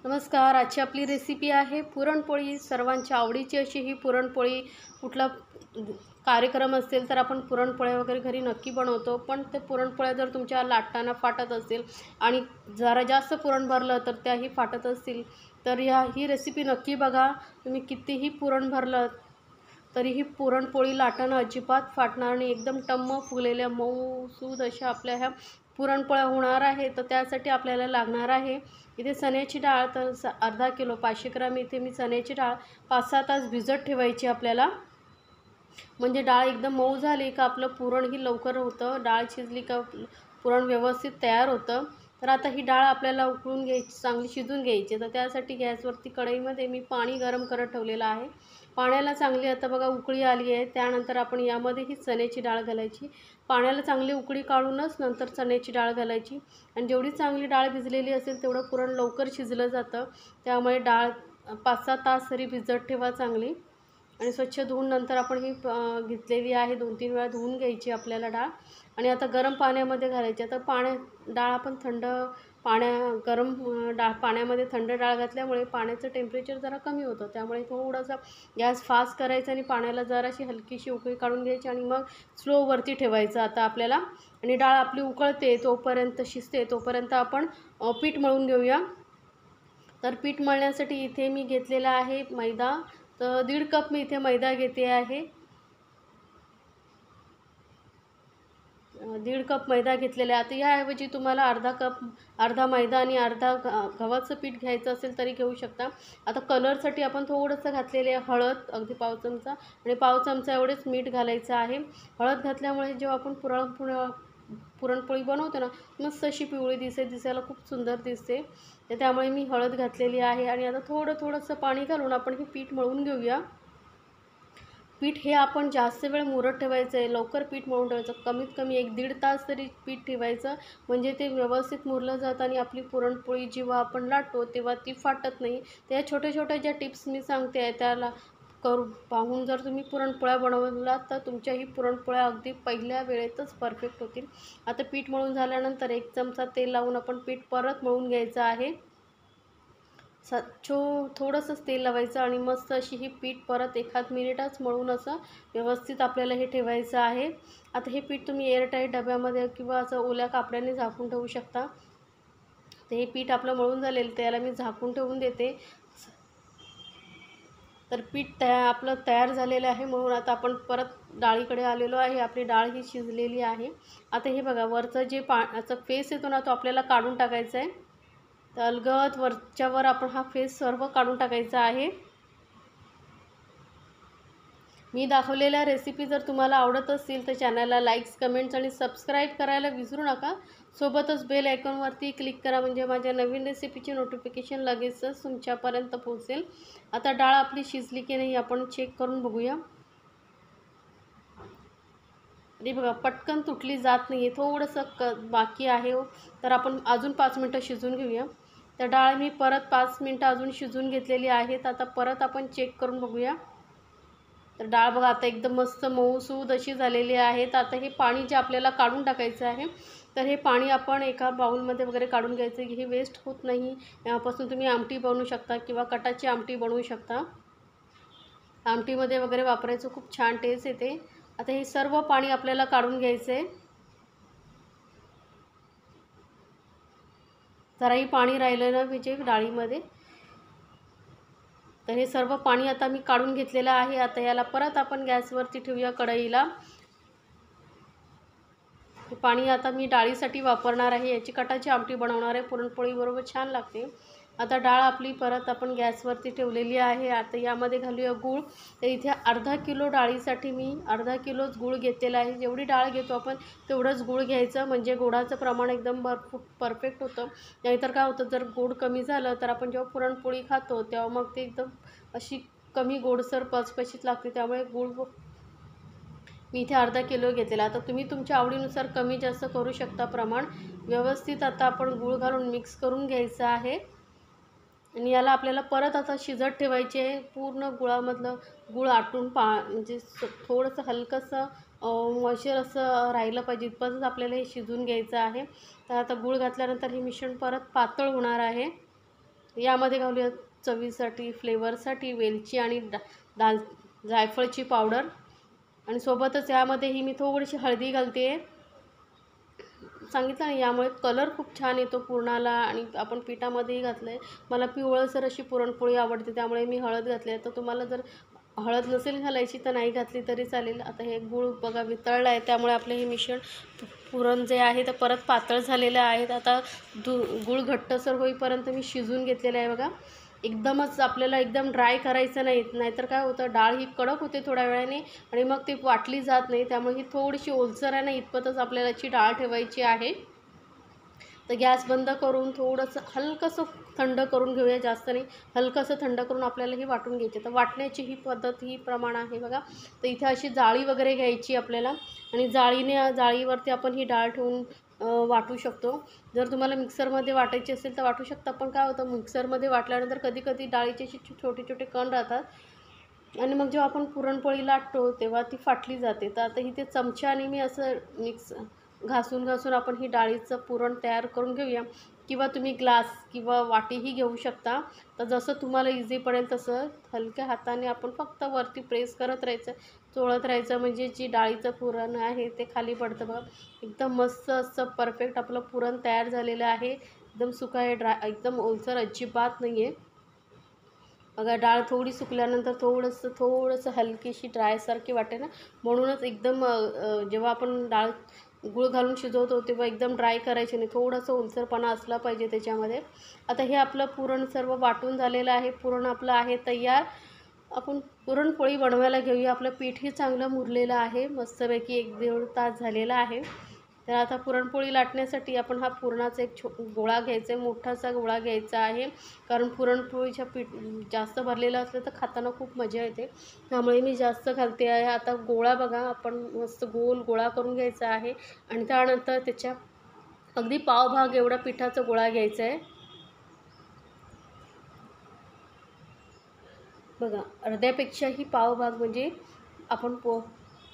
नमस्कार. आजची आपली रेसिपी आहे पुरणपोळी. सर्वांच्या आवडीची अशी ही पुरणपोळी. कुठला कार्यक्रम असेल तर आपण पुरणपोळ्या वगैरे घरी नक्की बनवतो, पण ते पुरणपोळ्या जर तुमच्या लाटताना फाटत असेल आणि जरा जास्त पुरण भरलं तर त्याही फाटत असतील, तर ही रेसिपी नक्की बघा. तुम्ही कितीही पुरण भरलं तरीही पुरणपोळी लाटताना अजिबात फाटणार नाही. एकदम टम्म फुगलेल्या मऊसूद अशा आपल्या ह्या पुरणपोळ्या होणार आहे. तर त्यासाठी आपल्याला लागणार आहे इथे चण्याची डाळ. तर अर्धा किलो 500 ग्राम इथे मी चण्याची डाळ 5-6 तास भिजत ठेवायची आपल्याला. म्हणजे डाळ एकदम मऊ झाली का आपलं पुरणही लवकर होतं. डाळ शिजली का पुरण व्यवस्थित तयार होतं. तर आता ही डाळ आपल्याला उकळून घ्यायची, चांगली शिजून घ्यायची. तर त्यासाठी गॅसवरती कढईमध्ये मी पाणी गरम करत ठेवलेलं आहे. पाण्याला चांगली आता बघा उकळी आली आहे. त्यानंतर आपण यामध्ये ही चण्याची डाळ घालायची. पाण्याला चांगली उकळी काढूनच नंतर चण्याची डाळ घालायची. आणि जेवढी चांगली डाळ भिजलेली असेल तेवढं पुरण लवकर शिजलं जातं. त्यामुळे डाळ 5-6 तास तरी भिजत ठेवा चांगली. आणि स्वच्छ धुवून नंतर आपण ही घेतलेली आहे. 2-3 वेळा धुवून घ्यायची आपल्याला डाळ. आणि आता गरम पाण्यामध्ये घालायची. आता डाळ आपण गरम पाण्यामध्ये थंड डाळ घातल्यामुळे पाण्याचं टेम्परेचर जरा कमी होतं. त्यामुळे थोडासा गॅस फास्ट करायचा आणि पाण्याला जराशी हलकीशी उकळी काढून घ्यायची आणि मग स्लोवरती ठेवायचं आता आपल्याला. आणि डाळ आपली उकळते तोपर्यंत, शिजते तोपर्यंत आपण पीठ मळून घेऊया. तर पीठ मळण्यासाठी इथे मी घेतलेला आहे मैदा. तर 1.5 कप मी इथे मैदा घेते आहे. 1.5 कप मैदा घेतलेला आहे. आता याऐवजी तुम्हाला अर्धा मैदा आणि अर्धा गव्हाचं पीठ घ्यायचं असेल तरी घेऊ शकता. आता कलरसाठी आपण थोडंसं घातलेले हळद, अगदी पाव चमचा, आणि पाव चमचा एवढेच मीठ घालायचं आहे. हळद घातल्यामुळे जेव्हा आपण पुरणपोळी बनवतो ना, मस्त अशी पिवळी दिसायला खूप सुंदर दिसते. तर त्यामुळे मी हळद घातलेली आहे. आणि आता थोडंसं पाणी घालून आपण हे पीठ मळून घेऊया. पीठ हे आपण जास्त वेळ मुरत ठेवायचं आहे. लवकर पीठ मळून ठेवायचं. कमीत कमी 1-1.5 तास तरी पीठ ठेवायचं. म्हणजे ते व्यवस्थित मुरलं जातं आणि आपली पुरणपोळी जेव्हा आपण लाटतो तेव्हा ती फाटत नाही. त्या छोट्या ज्या टिप्स मी सांगते आहे त्याला पाहून जर तुम्ही पुरणपोळ्या बनवलात तर तुमच्याही पुरणपोळ्या अगदी पहिल्या वेळेतच परफेक्ट होतील. आता पीठ मळून झाल्यानंतर 1 चमचा तेल लावून आपण पीठ परत मळून घ्यायचं आहे. थोडंसंच तेल लावायचं आणि मस्त अशी ही पीठ परत 1 मिनिटच मळून असं व्यवस्थित आपल्याला हे ठेवायचं आहे. आता हे पीठ तुम्ही एअरटाईट डब्यामध्ये किंवा असं ओल्या कापडाने झाकून ठेवू शकता. तर हे पीठ आपलं मळून झालेलं त्याला मी झाकून ठेवून देते. तर पीठ आपलं तयार झालेलं आहे. म्हणून आता आपण परत डाळीकडे आलेलो आहे. आपली डाळ ही शिजलेली आहे. आता हे बघा वरचं जे पाण्याचा फेस येतो ना तो आपल्याला काढून टाकायचा आहे. तर अलगद वरच्यावर आपण हा फेस सर्व काढून टाकायचा आहे. मी दाखवलेल्या रेसिपी जर तुम्हाला आवडत असतील तर चॅनलला लाईक्स, कमेंट्स आणि सबस्क्राईब करायला विसरू नका. सोबतच बेल आयकॉनवरती क्लिक करा म्हणजे माझ्या नवीन रेसिपीची नोटिफिकेशन लगेचच तुमच्यापर्यंत पोहोचेल. आता डाळ आपली शिजली की नाही आपण चेक करून बघूया. आणि बघा पटकन तुटली जात नाही आहे. थोडंसं बाकी आहे तर आपण अजून 5 मिनटं शिजून घेऊया. तर डाळ मी परत 5 मिनटं अजून शिजून घेतलेली आहेत. आता परत आपण चेक करून बघूया. तर डाळ बघा आता एकदम मस्त मऊसूद अशी झालेली आहे. तर आता हे पाणी जे आपल्याला काढून टाकायचं आहे. तर हे पाणी आपण एका बाउलमध्ये वगैरे काढून घ्यायचं. हे वेस्ट होत नाही. यापासून तुम्ही आमटी बनवू शकता किंवा कटाची आमटी बनवू शकता. आमटीमध्ये वगैरे वापरायचं, खूप छान टेस्ट येते. आता हे सर्व पाणी आपल्याला काढून घ्यायचं आहे. जराही पाणी राहिलं ना म्हणजे डाळीमध्ये. तर हे सर्व पाणी आता मी काढून घेतलेलं आहे. आता याला परत आपण गॅसवरती ठेवूया कढईला. हे पाणी आता मी डाळीसाठी वापरणार आहे. याची कटाची आमटी बनवणार आहे. पुरणपोळीबरोबर छान लागते. आता डाळ आपली परत आपण गॅसवरती ठेवलेली आहे. आता यामध्ये घालूया गूळ. तर इथे अर्धा किलो डाळीसाठी मी अर्धा किलोच गूळ घेतलेला आहे. जेवढी डाळ घेतो आपण तेवढंच गूळ घ्यायचं म्हणजे गोडाचं प्रमाण एकदम परफेक्ट होतं. नाहीतर काय होतं जर गोड कमी झालं तर आपण जेव्हा पुरणपोळी खातो तेव्हा मग ते एकदम अशी कमी गोडसर पचपचीत लागते. त्यामुळे गूळ मी इथे अर्धा किलो घेतलेला. आता तुम्ही तुमच्या आवडीनुसार कमी जास्त करू शकता प्रमाण. व्यवस्थित आता आपण गूळ घालून मिक्स करून घ्यायचं आहे. आणि याला आपल्याला परत आता शिजत ठेवायचे आहे. पूर्ण गुळामधलं गूळ आटून म्हणजे थोडंसं हलकंसं मॉइश्चर असं राहिलं पाहिजे इतपतच आपल्याला हे शिजून घ्यायचं आहे. तर आता गूळ घातल्यानंतर हे मिश्रण परत पातळ होणार आहे. यामध्ये घालूया चवीसाठी, फ्लेवरसाठी वेलची आणि जायफळची पावडर, आणि सोबतच यामध्येही मी थोडीशी हळदी घालते आहे. सांगितलं ना, यामुळे कलर खूप छान येतो पुरणाला, आणि आपण पिठामध्येही घातलं आहे. मला पिवळसर अशी पुरणपोळी आवडते, त्यामुळे मी हळद घातली आहे. तर तुम्हाला जर हळद नसेल घालायची तर नाही घातली तरी चालेल. आता हे गूळ बघा वितळलं आहे, त्यामुळे आपलं हे मिश्रण पुरण जे आहे ते परत पातळ झालेलं आहे. आता गूळ घट्टसर होईपर्यंत मी शिजवून घेतलेलं आहे बघा. एकदमच आपल्याला एकदम ड्राय करायचं नाही, नाहीतर काय होतं, डाळ ही कडक होते थोड्या वेळाने आणि मग ती वाटली जात नाही. त्यामुळे ही थोडीशी ओलसर आहे ना, इतपतच आपल्याला याची डाळ ठेवायची आहे. तर गॅस बंद करून थोडंसं हलकंसं थंड करून घेऊया, जास्त नाही, हलकंसं थंड करून आपल्याला ही वाटून घ्यायची. तर वाटण्याची ही पद्धत, ही प्रमाण आहे बघा. तर इथे अशी जाळी वगैरे घ्यायची आपल्याला, आणि जाळीवरती आपण ही डाळ ठेवून वाटू शकतो. जर तुम्हाला मिक्सरमध्ये वाटायची असेल तर वाटू शकता, पण काय होतं, मिक्सरमध्ये वाटल्यानंतर कधी कधी डाळीचे असे छोटे छोटे कण राहतात, आणि मग जेव्हा आपण पुरणपोळी लाटतो तेव्हा ती फाटली जाते. तर आता इथे चमच्याने मी असं घासून आपण ही डाळीचं पुरण तयार करून घेऊया, किंवा तुम्ही ग्लास किंवा वाटीही घेऊ शकता. तर जसं तुम्हाला इझी पडेल तसं हलक्या हाताने आपण फक्त वरती प्रेस करत राहायचं, चोळत राहायचं, म्हणजे जी डाळीचं पुरण आहे ते खाली पडतं बघा. एकदम मस्त असं परफेक्ट आपलं पुरण तयार झालेलं आहे. एकदम सुका आहे, एकदम ओलसर अजिबात नाही आहे बघा. डाळ थोडी सुकल्यानंतर थोडंसं हलकीशी ड्रायसारखी वाटे ना, म्हणूनच एकदम जेव्हा आपण डाळ गूळ घालून शिजवतो तेव्हा एकदम ड्राय करायचे नाही, थोडंसं ओलसरपणा असला पाहिजे त्याच्यामध्ये. आता हे आपलं पुरण सर्व वाटून झालेलं आहे, पुरण आपलं आहे तयार. आपण पुरणपोळी बनवायला घेऊया. आपलं पीठही चांगलं मुरलेलं आहे, मस्तपैकी 1-1.5 तास झालेला आहे. तर आता पुरणपोळी लाटण्यासाठी आपण हा पुरणाचा एक गोळा घ्यायचा आहे, मोठासा गोळा घ्यायचा आहे, कारण पुरणपोळीच्या जास्त भरलेलं असलं तर खाताना खूप मजा येते, त्यामुळे मी जास्त घालते आहे. आता गोळा बघा, आपण मस्त गोल गोळा करून घ्यायचा आहे, आणि त्यानंतर त्याच्या अगदी पावभाग एवढा पिठाचा गोळा घ्यायचा आहे बघा. अर्ध्यापेक्षाही पावभाग म्हणजे आपण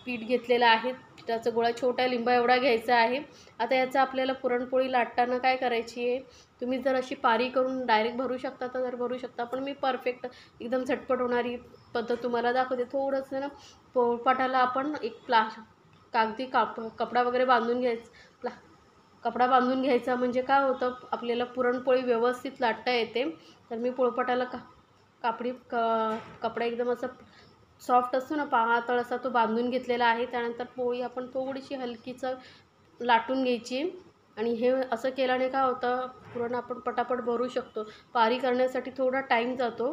पीठ घेतलेलं आहे, पिठाचा गोळा छोटा लिंबा एवढा घ्यायचा आहे. आता याचा आपल्याला पुरणपोळी लाटताना काय करायची आहे, तुम्ही जर अशी पारी करून डायरेक्ट भरू शकता तर भरू शकता, पण मी परफेक्ट एकदम झटपट होणारी पद्धत तुम्हाला दाखवते. थोडंसं ना पोळपाटाला आपण एक कागदी कपडा वगैरे बांधून घ्यायचा, कपडा बांधून घ्यायचा, म्हणजे काय होतं, आपल्याला पुरणपोळी व्यवस्थित लाटता येते. तर मी पोळपाटाला कपडा एकदम असं सॉफ्ट असतो ना, पातळ असा, तो बांधून घेतलेला आहे. त्यानंतर पोळी आपण थोडीशी हलकीचं लाटून घ्यायची, आणि हे असं केल्याने काय होतं, पुरण आपण पटापट भरू शकतो. पारी करण्यासाठी थोडा टाईम जातो,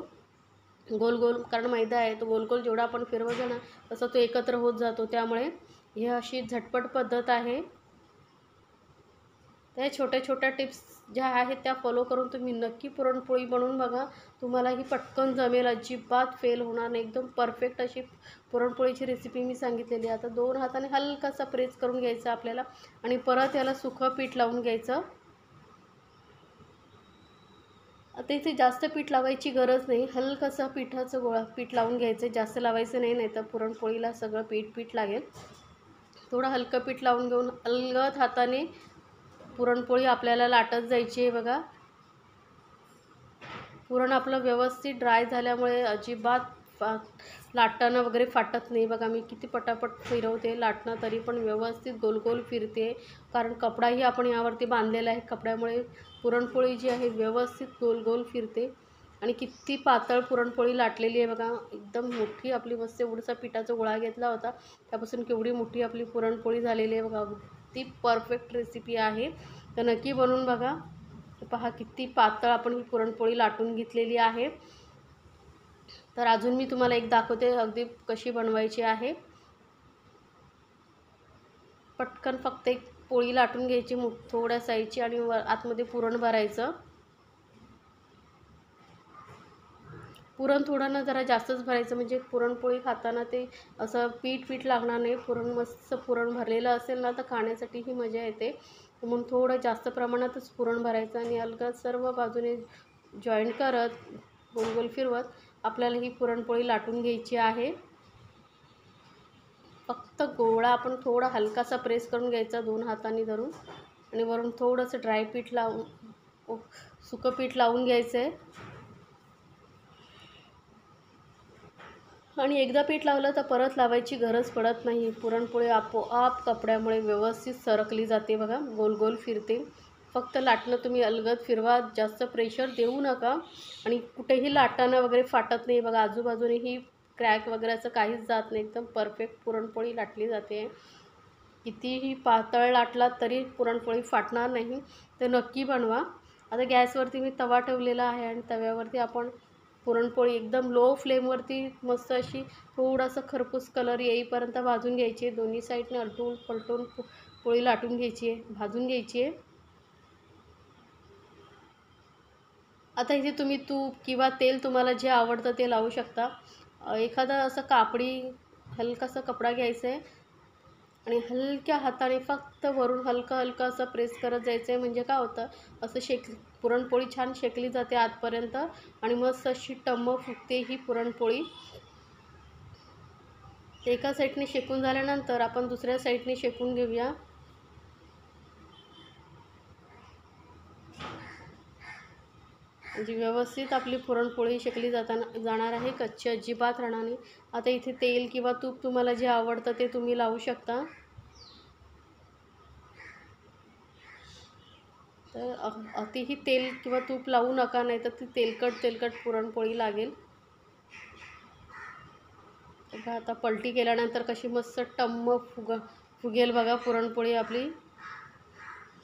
गोल गोल, कारण मैदा आहे तो गोल गोल जेवढा आपण फिरवतो ना तसं तो एकत्र होत जातो, त्यामुळे ही अशी झटपट पद्धत आहे. त्या छोट्या छोट्या टिप्स ज्या आहेत त्या फॉलो करून तुम्ही नक्की पुरणपोळी बनवून बघा, तुम्हाला ही पटकन जमेल, अजिबात फेल होणार नाही. एकदम परफेक्ट अशी पुरणपोळीची रेसिपी मी सांगितलेली आहे. आता 2 हाताने हलकासा प्रेस करून घ्यायचा आपल्याला, आणि परत याला सुकं पीठ लावून घ्यायचं. आता इथे जास्त पीठ लावायची गरज नाही, हलकासा पीठ लावून घ्यायचं, जास्त लावायचं नाही, नाही तर पुरणपोळीला सगळं पीठ लागेल. थोडं हलकं पीठ लावून घेऊन अलगद हाताने पुरणपोळी आपल्याला लाटत जायची आहे बघा. पुरण आपलं व्यवस्थित ड्राय झाल्यामुळे अजिबात लाटताना वगैरे फाटत नाही बघा. मी किती पटापट फिरवते लाटणं, तरी पण व्यवस्थित गोल गोल फिरते, कारण कपडाही आपण यावरती बांधलेला आहे. कपड्यामुळे पुरणपोळी जी आहे व्यवस्थित गोल गोल फिरते, आणि किती पातळ पुरणपोळी लाटलेली आहे बघा. एकदम मोठी आपली मस्त, एवढासा पिठाचा गोळा घेतला होता त्यापासून केवढी मोठी आपली पुरणपोळी झालेली आहे बघा. ती परफेक्ट रेसिपी आहे, तर नक्की बनवून बघा. पहा किती पातळ आपण ही पुरणपोळी लाटून घेतलेली आहे. तर अजून मी तुम्हाला एक दाखवते अगदी कशी बनवायची आहे. पटकन फक्त एक पोळी लाटून घ्यायची थोड्या साईजची, आणि आतमध्ये पुरण भरायचं. पुरण थोडं ना जरा जास्तच भरायचं, म्हणजे पुरणपोळी खाताना ते असं पीठ लागणार नाही. मस्त पुरण भरलेलं असेल ना तर खाण्यासाठीही मजा येते, म्हणून थोडं जास्त प्रमाणातच पुरण भरायचं, आणि अलगद सर्व बाजूने जॉईंट करत गोल गोल फिरवत आपल्याला ही पुरणपोळी लाटून घ्यायची आहे. फक्त गोळा आपण थोडा हलकासा प्रेस करून घ्यायचा 2 हातांनी धरून, आणि वरून थोडंसं सुकं पीठ लावून घ्यायचं आहे. आणि एकदा पीठ लावलं तर परत लावायची गरज पडत नाही. पुरणपोळी आपोआप कपड्यामुळे व्यवस्थित सरकली जाते बघा, गोल गोल फिरते. फक्त लाटणं तुम्ही अलगद फिरवा, जास्त प्रेशर देऊ नका. आणि कुठेही लाटाणं वगैरे फाटत नाही बघा, आजूबाजूनेही क्रॅक वगैरे असं काहीच जात नाही. एकदम परफेक्ट पुरणपोळी लाटली जाते. कितीही पातळ लाटलात तरी पुरणपोळी फाटणार नाही. तर नक्की बनवा. आता गॅसवरती मी तवा ठेवलेला आहे आणि तव्यावरती आपण पुरणपोळी एकदम लो फ्लेमवरती मस्त अशी थोडासा खरपूस कलर येईपर्यंत भाजून घ्यायची आहे. दोन्ही साईडने अलटून पलटून पोळी लाटून घ्यायची आहे, भाजून घ्यायची आहे. आता इथे तुम्ही तूप किंवा तेल तुम्हाला जे आवडतं ते लावू शकता. एखादा असं कापडी हलकासा कपडा घ्यायचा आहे आणि हलक्या हाताने फक्त वरून हलकं हलकं असं प्रेस करत जायचं आहे. म्हणजे काय होतं, असं पुरणपोळी छान शेकली जाते आतपर्यंत आणि मस्त अशी टम्म फुगते ही पुरणपोळी. एका साईडने शेकून झाल्यानंतर आपण दुसऱ्या साईडने शेकून घेऊया. म्हणजे व्यवस्थित आपली पुरणपोळी शेकली जाणार आहे, कच्ची अजिबात राहणार नाही. आता इथे तेल किंवा तूप तुम्हाला जे आवडतं ते तुम्ही लावू शकता. तर अतिही तेल किंवा तूप लावू नका, नाही तर ती तेलकट पुरणपोळी लागेल. बघा आता पलटी केल्यानंतर कशी मस्त टम्म फुगेल बघा पुरणपोळी आपली.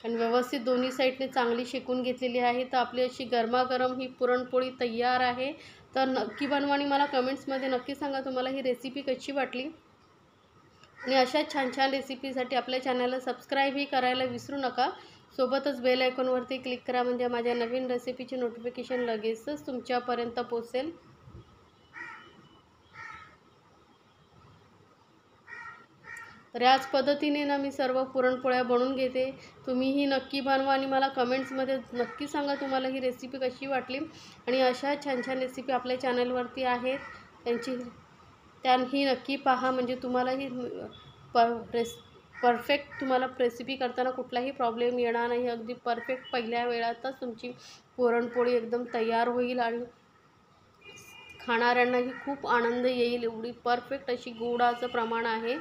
आणि व्यवस्थित दोन्ही साईडने चांगली शेकून घेतलेली आहे. तर आपली अशी गरमागरम ही पुरणपोळी तयार आहे. तर नक्की बनवा आणि मला कमेंट्समध्ये नक्की सांगा तुम्हाला ही रेसिपी कशी वाटली. आणि अशा छान छान रेसिपीसाठी आपल्या चॅनलला सबस्क्राईबही करायला विसरू नका. सोबतच बेल आयकॉनवरती क्लिक करा, म्हणजे माझ्या नवीन रेसिपीची नोटिफिकेशन लगेचच तुमच्यापर्यंत पोहोचेल. तर याच पद्धतीने ना मी सर्व पुरणपोळ्या बनवून घेते. तुम्हीही नक्की बनवा आणि मला कमेंट्समध्ये नक्की सांगा तुम्हाला ही रेसिपी कशी वाटली. आणि अशा छान छान रेसिपी आपल्या चॅनलवरती आहेत, त्यांही नक्की पहा, म्हणजे तुम्हालाही परफेक्ट तुम्हाला रेसिपी करताना कुठलाही प्रॉब्लेम येणार नाही. अगदी परफेक्ट पहिल्या वेळातच तुमची पुरणपोळी एकदम तयार होईल आणि खाणाऱ्यांनाही खूप आनंद येईल. एवढी परफेक्ट अशी गुळाचं प्रमाण आहे.